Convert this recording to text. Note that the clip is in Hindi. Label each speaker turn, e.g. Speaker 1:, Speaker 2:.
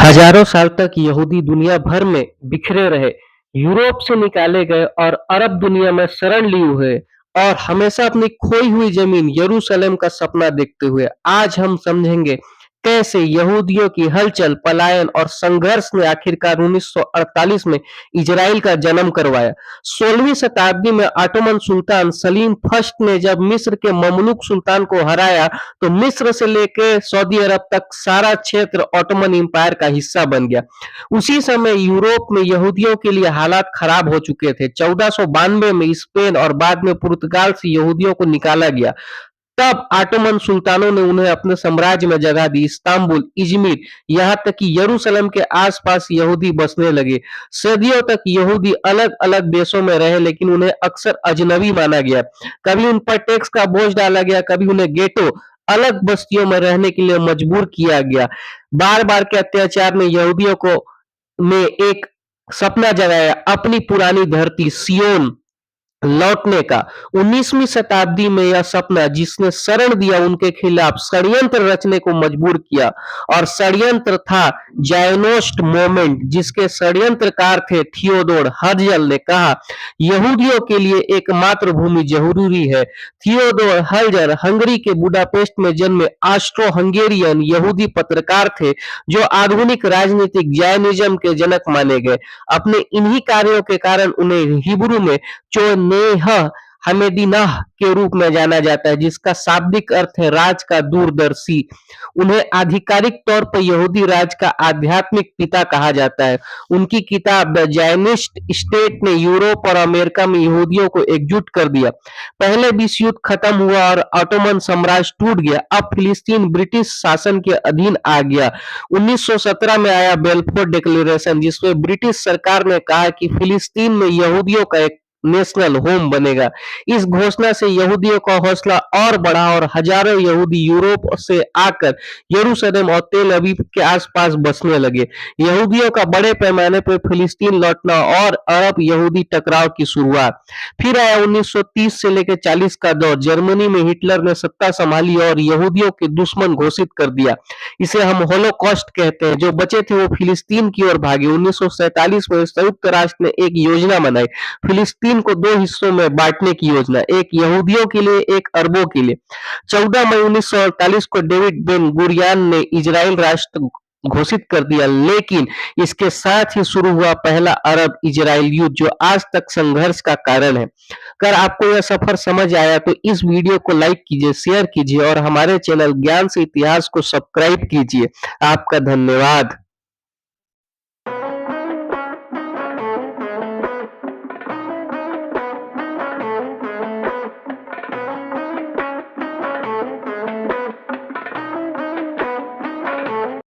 Speaker 1: हजारों साल तक यहूदी दुनिया भर में बिखरे रहे, यूरोप से निकाले गए और अरब दुनिया में शरण लिए हुए और हमेशा अपनी खोई हुई जमीन यरूशलेम का सपना देखते हुए आज हम समझेंगे कैसे यहूदियों की हलचल, पलायन और संघर्ष ने आखिरकार 1948 में इजराइल का जन्म करवाया। 16वीं शताब्दी में ऑटोमन सुल्तान सलीम फर्स्ट ने जब मिस्र के ममलूक सुल्तान को हराया तो मिस्र से लेकर सऊदी अरब तक सारा क्षेत्र ऑटोमन एम्पायर का हिस्सा बन गया। उसी समय यूरोप में यहूदियों के लिए हालात खराब हो चुके थे। 1492 में स्पेन और बाद में पुर्तगाल से यहूदियों को निकाला गया। तब ऑटोमन सुल्तानों ने उन्हें अपने साम्राज्य में जगह दी। इस्तांबुल, इजमिर, यहाँ तक कि यरूशलेम के आसपास यहूदी बसने लगे। सदियों तक यहूदी अलग-अलग देशों में रहे, लेकिन उन्हें अक्सर अजनबी माना गया। कभी उन पर टैक्स का बोझ डाला गया, कभी उन्हें गेटो, अलग बस्तियों में रहने के लिए मजबूर किया गया। बार-बार के अत्याचार ने यहूदियों को में एक सपना जगाया, अपनी पुरानी धरती सियोन लौटने का। 19वीं शताब्दी में यह सपना जिसने शरण दिया उनके खिलाफ षड्यंत्र रचने को मजबूर किया, और षड्यंत्र था ज़ायोनिस्ट मूवमेंट, जिसके षड्यंत्रकार थे थियोडोर हर्जल ने कहा यहूदियों के लिए एकमात्र भूमि जरूरी है। थियोडोर हर्जल हंगरी के बुडापेस्ट में जन्मे ऑस्ट्रो हंगेरियन यहूदी पत्रकार थे जो आधुनिक राजनीतिक ज़ायोनिज्म के जनक माने गए। अपने इन्हीं कार्यों के कारण उन्हें हिब्रू में चोनेह हमेदिनह के रूप में जाना जाता है, जिसका शाब्दिक अर्थ है राज का दूरदर्शी। उन्हें आधिकारिक तौर पर यहूदी राज का आध्यात्मिक पिता कहा जाता है। उनकी किताब द ज़ायनिस्ट स्टेट ने यूरोप और अमेरिका में यहूदियों को एकजुट कर दिया। पहले विश्व युद्ध खत्म हुआ और ऑटोमन साम्राज्य टूट गया। अब फिलिस्तीन ब्रिटिश शासन के अधीन आ गया। 1917 में आया बेल्फोर डिक्लेरेशन, जिसमें ब्रिटिश सरकार ने कहा कि फिलिस्तीन में यहूदियों का एक नेशनल होम बनेगा। इस घोषणा से यहूदियों का हौसला और बढ़ा और हजारों यहूदी यूरोप से आकर यरूशलेम और तेल अवीव के आसपास बसने लगे। यहूदियों का बड़े पैमाने पर फिलिस्तीन लौटना और अरब यहूदी टकराव की शुरुआत। फिर आया 1930 से लेकर 40 का दौर। जर्मनी में हिटलर ने सत्ता संभाली और यहूदियों के दुश्मन घोषित कर दिया। इसे हम होलोकॉस्ट कहते हैं। जो बचे थे वो फिलिस्तीन की ओर भागे। 1947 में संयुक्त राष्ट्र ने एक योजना बनाई, फिलिस्तीन को दो हिस्सों में बांटने की योजना, एक यहूदियों के लिए, एक अरबों के लिए। 14 मई 1948 को डेविड बेन गुरियन ने इजराइल राष्ट्र घोषित कर दिया, लेकिन इसके साथ ही शुरू हुआ पहला अरब इजराइल युद्ध, जो आज तक संघर्ष का कारण है। अगर आपको यह सफर समझ आया तो इस वीडियो को लाइक कीजिए, शेयर कीजिए और हमारे चैनल ज्ञान से इतिहास को सब्सक्राइब कीजिए। आपका धन्यवाद।